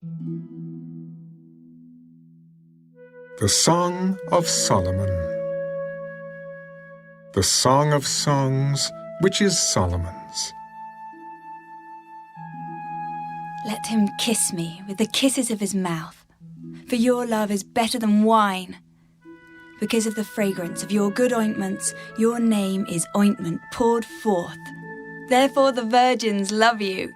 The Song of Solomon. The Song of Songs, which is Solomon's. Let him kiss me with the kisses of his mouth, for your love is better than wine. Because of the fragrance of your good ointments, your name is ointment poured forth. Therefore the virgins love you.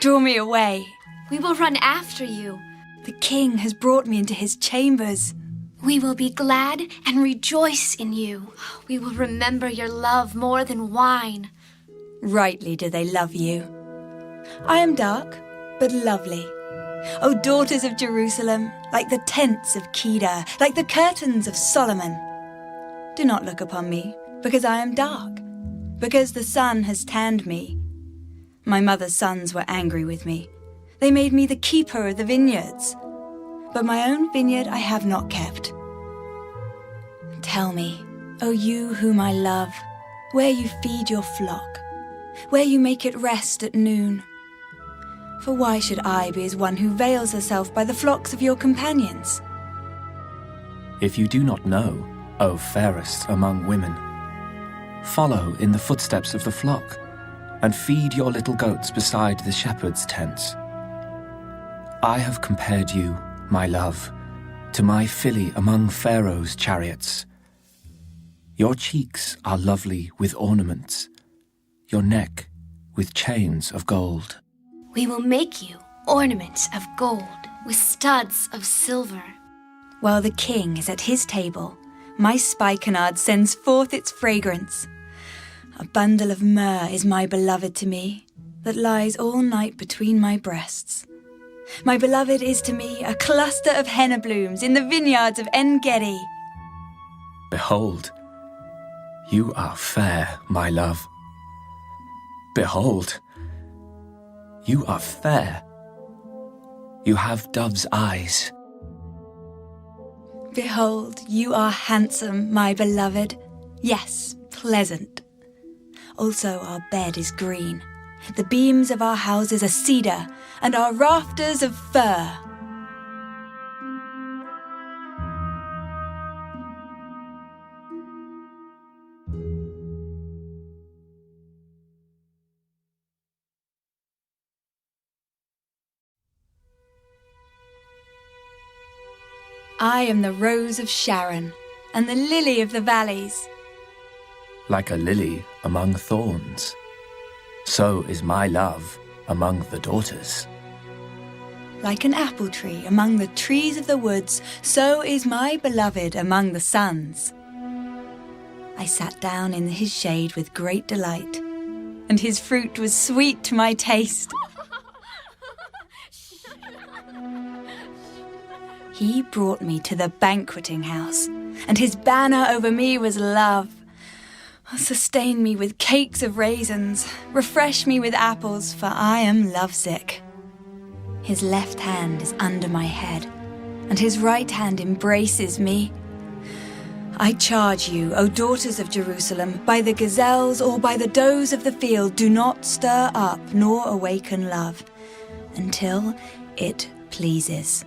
Draw me away. We will run after you. The king has brought me into his chambers. We will be glad and rejoice in you. We will remember your love more than wine. Rightly do they love you. I am dark, but lovely. O daughters of Jerusalem, like the tents of Kedar, like the curtains of Solomon. Do not look upon me, because I am dark, because the sun has tanned me. My mother's sons were angry with me. They made me the keeper of the vineyards. But my own vineyard I have not kept. Tell me, O you whom I love, where you feed your flock, where you make it rest at noon. For why should I be as one who veils herself by the flocks of your companions? If you do not know, O fairest among women, follow in the footsteps of the flock, and feed your little goats beside the shepherd's tents. I have compared you, my love, to my filly among Pharaoh's chariots. Your cheeks are lovely with ornaments, your neck with chains of gold. We will make you ornaments of gold with studs of silver. While the king is at his table, my spikenard sends forth its fragrance. A bundle of myrrh is my beloved to me, that lies all night between my breasts. My beloved is to me a cluster of henna blooms in the vineyards of En Gedi. Behold, you are fair, my love. Behold, you are fair. You have dove's eyes. Behold, you are handsome, my beloved. Yes, pleasant. Also our bed is green. The beams of our houses are cedar, and our rafters of fir. I am the rose of Sharon, and the lily of the valleys. Like a lily among thorns, so is my love among the daughters. Like an apple tree among the trees of the woods, so is my beloved among the sons. I sat down in his shade with great delight, and his fruit was sweet to my taste. He brought me to the banqueting house, and his banner over me was love. Sustain me with cakes of raisins, refresh me with apples, for I am lovesick. His left hand is under my head, and his right hand embraces me. I charge you, O daughters of Jerusalem, by the gazelles or by the does of the field, do not stir up nor awaken love, until it pleases.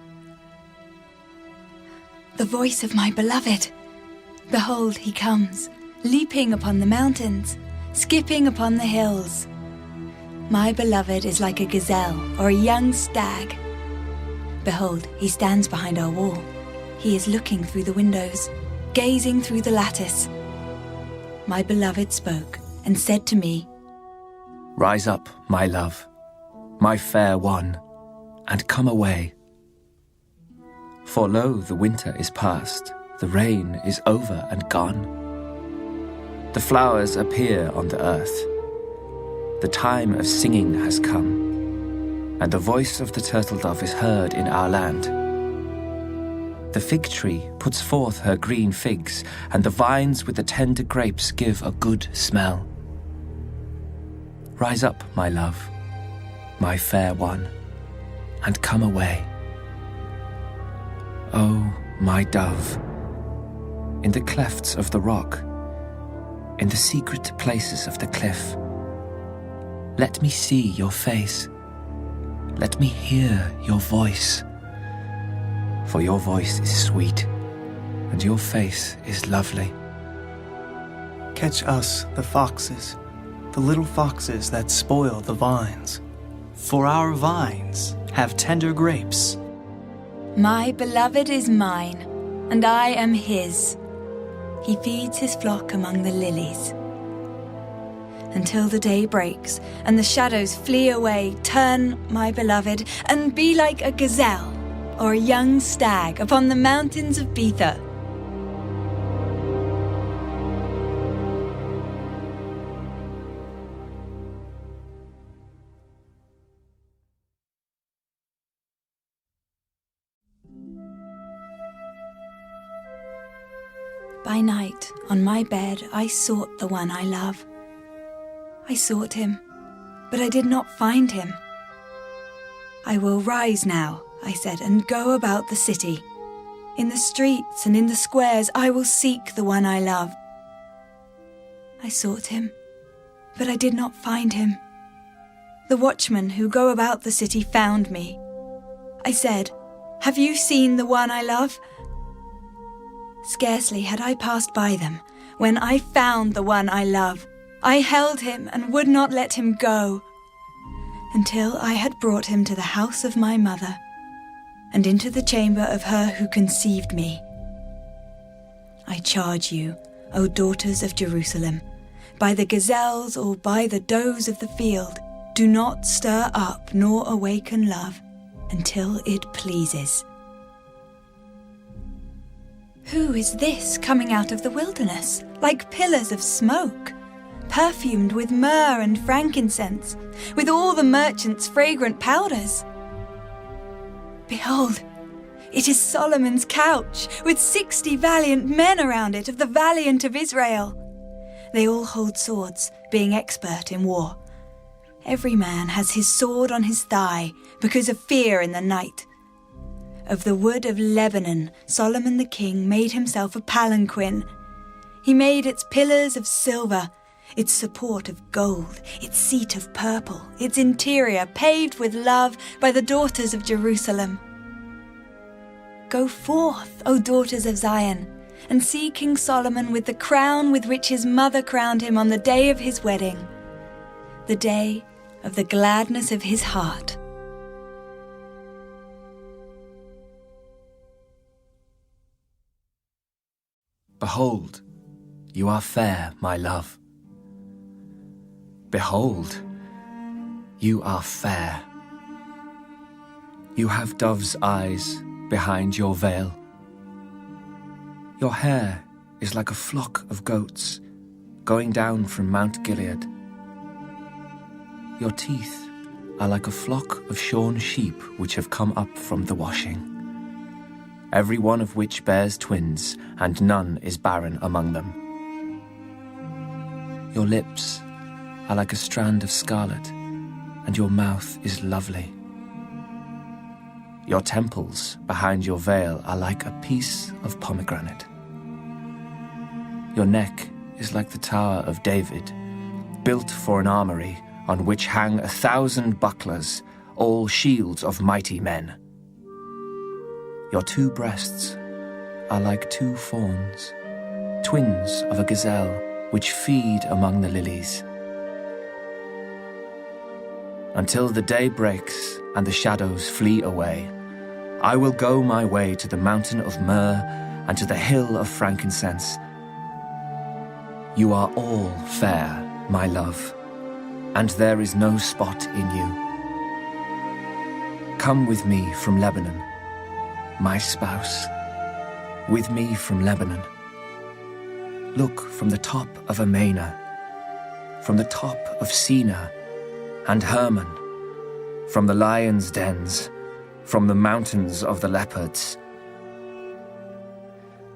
The voice of my beloved. Behold, he comes, leaping upon the mountains, skipping upon the hills. My beloved is like a gazelle or a young stag. Behold, he stands behind our wall. He is looking through the windows, gazing through the lattice. My beloved spoke and said to me, Rise up, my love, my fair one, and come away. For lo, the winter is past, the rain is over and gone. The flowers appear on the earth. The time of singing has come, and the voice of the turtle dove is heard in our land. The fig tree puts forth her green figs, and the vines with the tender grapes give a good smell. Rise up, my love, my fair one, and come away. Oh, my dove, in the clefts of the rock, in the secret places of the cliff, let me see your face, let me hear your voice. For your voice is sweet, and your face is lovely. Catch us, the foxes, the little foxes that spoil the vines. For our vines have tender grapes. My beloved is mine, and I am his. He feeds his flock among the lilies. Until the day breaks and the shadows flee away, turn, my beloved, and be like a gazelle or a young stag upon the mountains of Bether. By night, on my bed, I sought the one I love. I sought him, but I did not find him. I will rise now, I said, and go about the city. In the streets and in the squares, I will seek the one I love. I sought him, but I did not find him. The watchmen who go about the city found me. I said, "Have you seen the one I love?" Scarcely had I passed by them when I found the one I love. I held him and would not let him go until I had brought him to the house of my mother and into the chamber of her who conceived me. I charge you, O daughters of Jerusalem, by the gazelles or by the does of the field, do not stir up nor awaken love until it pleases. Who is this coming out of the wilderness, like pillars of smoke, perfumed with myrrh and frankincense, with all the merchants' fragrant powders? Behold, it is Solomon's couch, with 60 valiant men around it of the valiant of Israel. They all hold swords, being expert in war. Every man has his sword on his thigh, because of fear in the night. Of the wood of Lebanon, Solomon the king made himself a palanquin. He made its pillars of silver, its support of gold, its seat of purple, its interior paved with love by the daughters of Jerusalem. Go forth, O daughters of Zion, and see King Solomon with the crown with which his mother crowned him on the day of his wedding, the day of the gladness of his heart. Behold, you are fair, my love. Behold, you are fair. You have dove's eyes behind your veil. Your hair is like a flock of goats going down from Mount Gilead. Your teeth are like a flock of shorn sheep which have come up from the washing, every one of which bears twins, and none is barren among them. Your lips are like a strand of scarlet, and your mouth is lovely. Your temples behind your veil are like a piece of pomegranate. Your neck is like the Tower of David, built for an armory on which hang 1,000 bucklers, all shields of mighty men. Your 2 breasts are like 2 fawns, twins of a gazelle, which feed among the lilies. Until the day breaks and the shadows flee away, I will go my way to the mountain of myrrh and to the hill of frankincense. You are all fair, my love, and there is no spot in you. Come with me from Lebanon, my spouse, with me from Lebanon. Look from the top of Amana, from the top of Sina and Hermon, from the lions' dens, from the mountains of the leopards.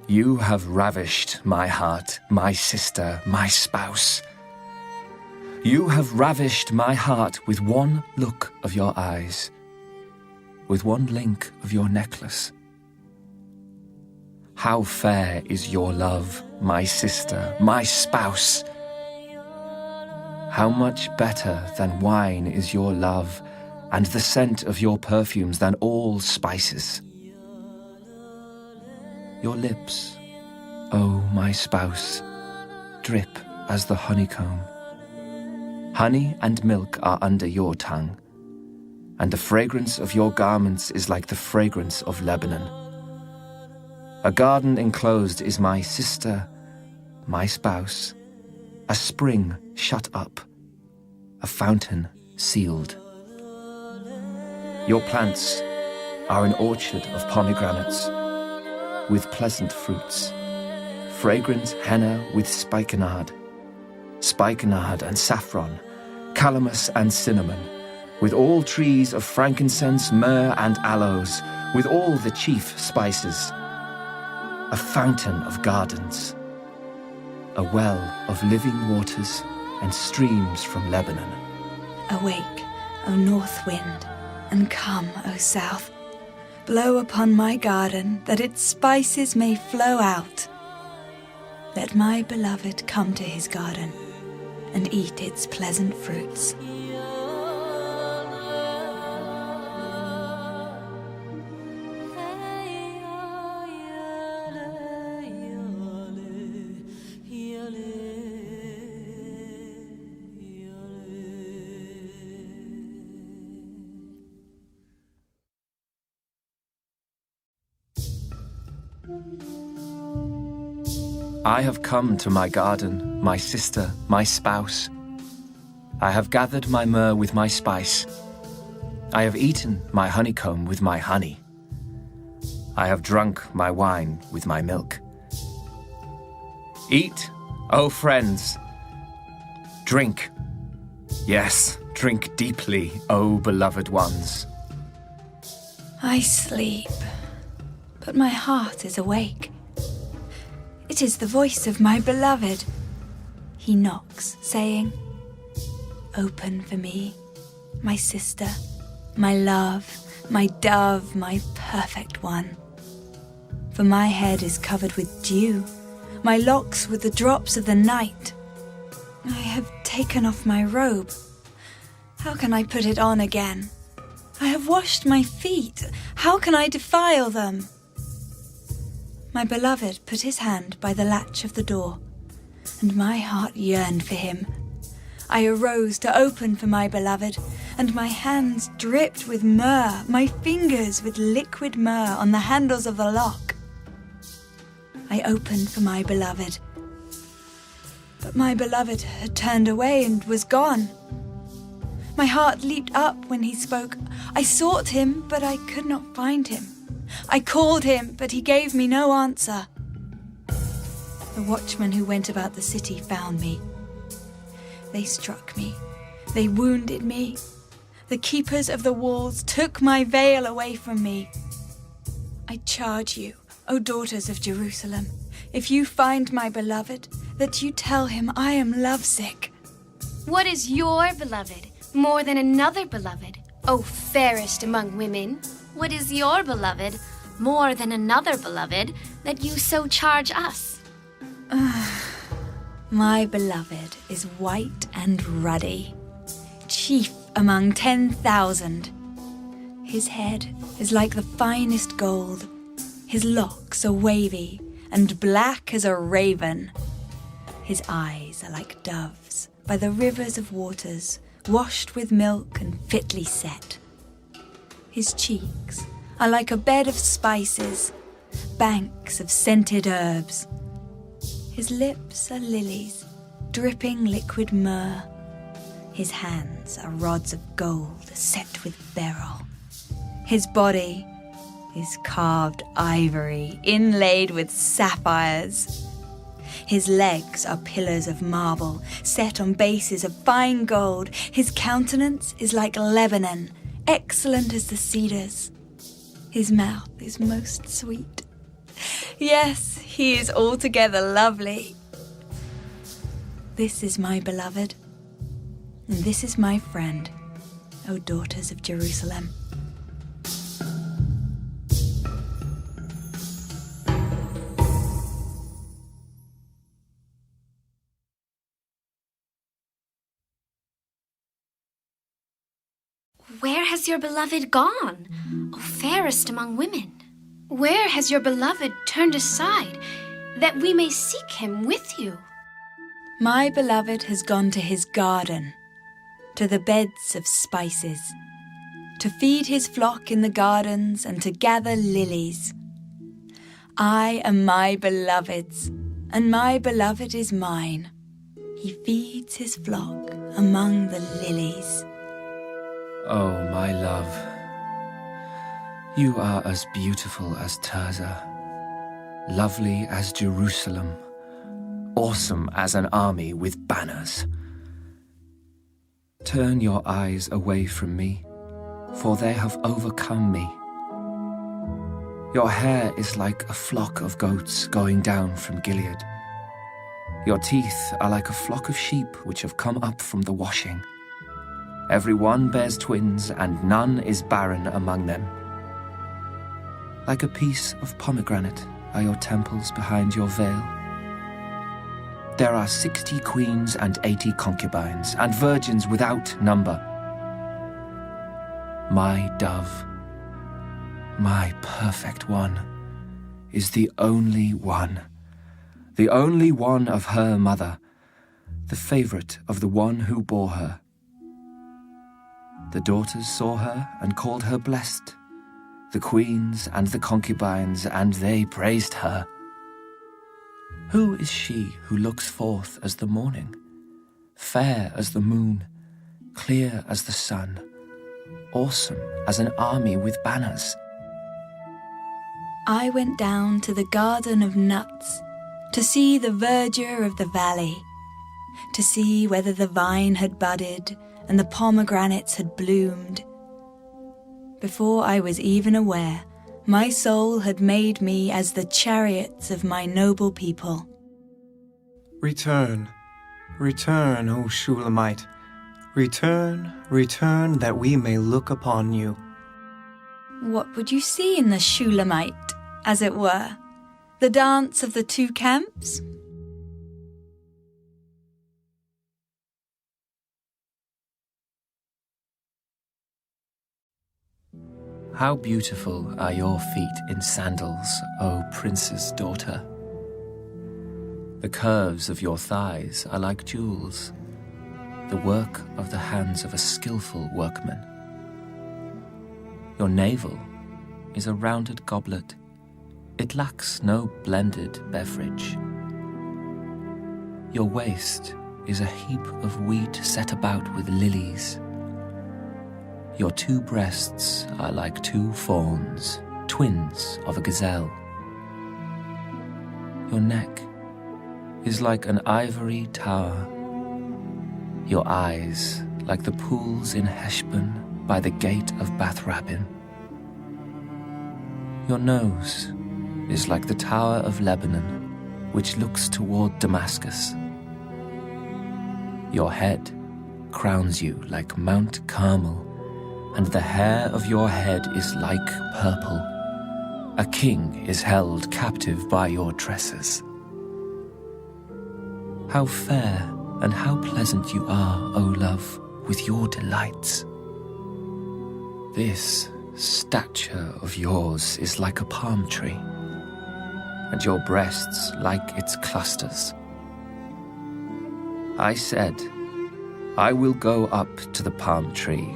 You have ravished my heart, my sister, my spouse. You have ravished my heart with one look of your eyes, with one link of your necklace. How fair is your love, my sister, my spouse! How much better than wine is your love, and the scent of your perfumes than all spices. Your lips, O my spouse, drip as the honeycomb. Honey and milk are under your tongue, and the fragrance of your garments is like the fragrance of Lebanon. A garden enclosed is my sister, my spouse, a spring shut up, a fountain sealed. Your plants are an orchard of pomegranates with pleasant fruits, fragrant henna with spikenard and saffron, calamus and cinnamon, with all trees of frankincense, myrrh and aloes, with all the chief spices. A fountain of gardens, a well of living waters and streams from Lebanon. Awake, O north wind, and come, O south. Blow upon my garden, that its spices may flow out. Let my beloved come to his garden and eat its pleasant fruits. I have come to my garden, my sister, my spouse. I have gathered my myrrh with my spice. I have eaten my honeycomb with my honey. I have drunk my wine with my milk. Eat, O friends. Drink. Yes, drink deeply, O beloved ones. I sleep, but my heart is awake. It is the voice of my beloved. He knocks, saying, "Open for me, my sister, my love, my dove, my perfect one." For my head is covered with dew, my locks with the drops of the night. I have taken off my robe. How can I put it on again? I have washed my feet. How can I defile them? My beloved put his hand by the latch of the door, and my heart yearned for him. I arose to open for my beloved, and my hands dripped with myrrh, my fingers with liquid myrrh on the handles of the lock. I opened for my beloved, but my beloved had turned away and was gone. My heart leaped up when he spoke. I sought him, but I could not find him. I called him, but he gave me no answer. The watchmen who went about the city found me. They struck me. They wounded me. The keepers of the walls took my veil away from me. I charge you, O daughters of Jerusalem, if you find my beloved, that you tell him I am lovesick. What is your beloved more than another beloved, O fairest among women? What is your beloved more than another beloved, that you so charge us? My beloved is white and ruddy, chief among 10,000. His head is like the finest gold. His locks are wavy and black as a raven. His eyes are like doves by the rivers of waters, washed with milk and fitly set. His cheeks are like a bed of spices, banks of scented herbs. His lips are lilies, dripping liquid myrrh. His hands are rods of gold set with beryl. His body is carved ivory, inlaid with sapphires. His legs are pillars of marble, set on bases of fine gold. His countenance is like Lebanon, excellent as the cedars. His mouth is most sweet. Yes, he is altogether lovely. This is my beloved, and this is my friend, O daughters of Jerusalem. Where has your beloved gone, O fairest among women? Where has your beloved turned aside, that we may seek him with you? My beloved has gone to his garden, to the beds of spices, to feed his flock in the gardens and to gather lilies. I am my beloved's, and my beloved is mine. He feeds his flock among the lilies. Oh, my love, you are as beautiful as Tirzah, lovely as Jerusalem, awesome as an army with banners. Turn your eyes away from me, for they have overcome me. Your hair is like a flock of goats going down from Gilead. Your teeth are like a flock of sheep which have come up from the washing. Every one bears twins, and none is barren among them. Like a piece of pomegranate are your temples behind your veil. There are 60 queens and 80 concubines, and virgins without number. My dove, my perfect one, is the only one of her mother, the favorite of the one who bore her. The daughters saw her and called her blessed, the queens and the concubines, and they praised her. Who is she who looks forth as the morning, fair as the moon, clear as the sun, awesome as an army with banners? I went down to the garden of nuts to see the verdure of the valley, to see whether the vine had budded and the pomegranates had bloomed. Before I was even aware, my soul had made me as the chariots of my noble people. Return, return, O Shulamite. Return, return, that we may look upon you. What would you see in the Shulamite, as it were? The dance of the two camps? How beautiful are your feet in sandals, O prince's daughter. The curves of your thighs are like jewels, the work of the hands of a skillful workman. Your navel is a rounded goblet. It lacks no blended beverage. Your waist is a heap of wheat set about with lilies. Your two breasts are like two fawns, twins of a gazelle. Your neck is like an ivory tower. Your eyes like the pools in Heshbon by the gate of Bath-rabbim. Your nose is like the tower of Lebanon, which looks toward Damascus. Your head crowns you like Mount Carmel, and the hair of your head is like purple. A king is held captive by your tresses. How fair and how pleasant you are, O love, with your delights. This stature of yours is like a palm tree, and your breasts like its clusters. I said, I will go up to the palm tree.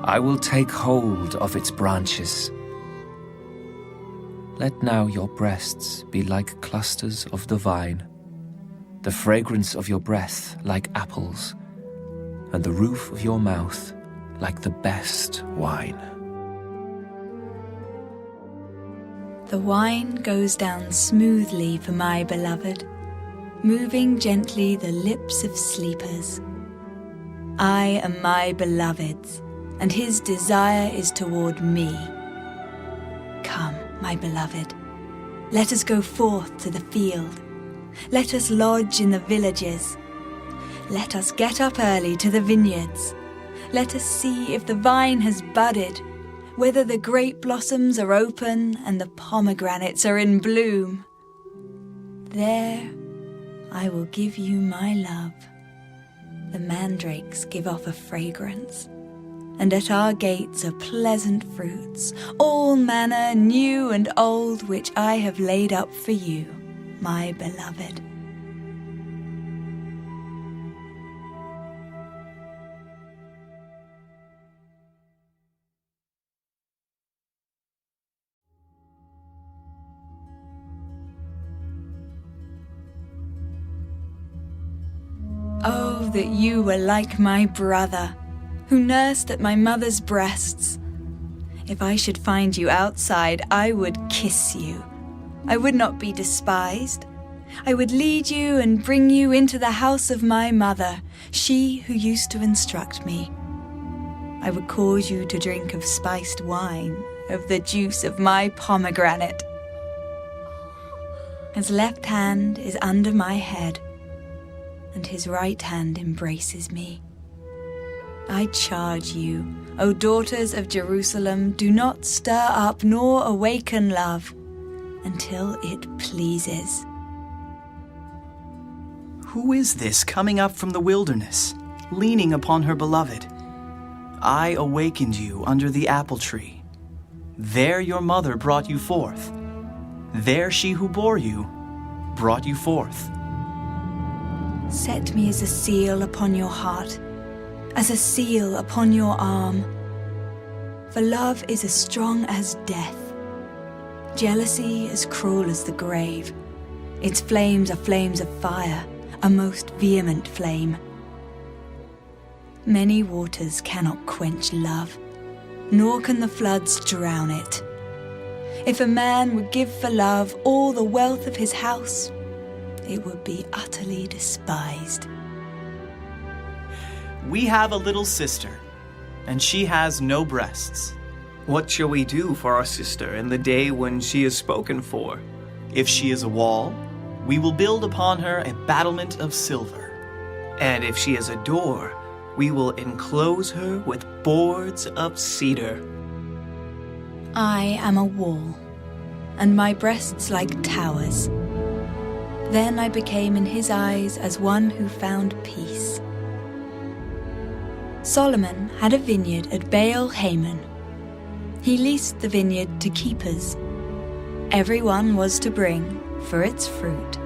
I will take hold of its branches. Let now your breasts be like clusters of the vine, the fragrance of your breath like apples, and the roof of your mouth like the best wine. The wine goes down smoothly for my beloved, moving gently the lips of sleepers. I am my beloved's, and his desire is toward me. Come, my beloved, let us go forth to the field. Let us lodge in the villages. Let us get up early to the vineyards. Let us see if the vine has budded, whether the grape blossoms are open and the pomegranates are in bloom. There I will give you my love. The mandrakes give off a fragrance. and at our gates are pleasant fruits, all manner new and old, which I have laid up for you, my beloved. Oh, that you were like my brother, who nursed at my mother's breasts. If I should find you outside, I would kiss you. I would not be despised. I would lead you and bring you into the house of my mother, she who used to instruct me. I would cause you to drink of spiced wine, of the juice of my pomegranate. His left hand is under my head, and his right hand embraces me. I charge you, O daughters of Jerusalem, do not stir up nor awaken love until it pleases. Who is this coming up from the wilderness, leaning upon her beloved? I awakened you under the apple tree. There your mother brought you forth. There she who bore you brought you forth. Set me as a seal upon your heart, as a seal upon your arm. For love is as strong as death, jealousy as cruel as the grave. Its flames are flames of fire, a most vehement flame. Many waters cannot quench love, nor can the floods drown it. If a man would give for love all the wealth of his house, it would be utterly despised. We have a little sister, and she has no breasts. What shall we do for our sister in the day when she is spoken for? If she is a wall, we will build upon her a battlement of silver. And if she is a door, we will enclose her with boards of cedar. I am a wall, and my breasts like towers. Then I became in his eyes as one who found peace. Solomon had a vineyard at Baal Haman. He leased the vineyard to keepers. Everyone was to bring, for its fruit,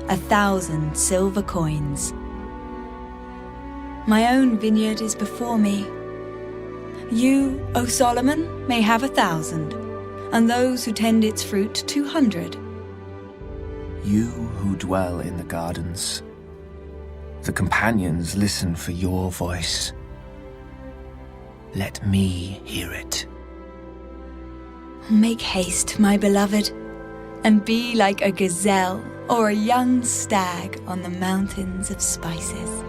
1,000 silver coins. My own vineyard is before me. You, O Solomon, may have 1,000, and those who tend its fruit 200. You who dwell in the gardens, the companions listen for your voice. Let me hear it. Make haste, my beloved, and be like a gazelle or a young stag on the mountains of spices.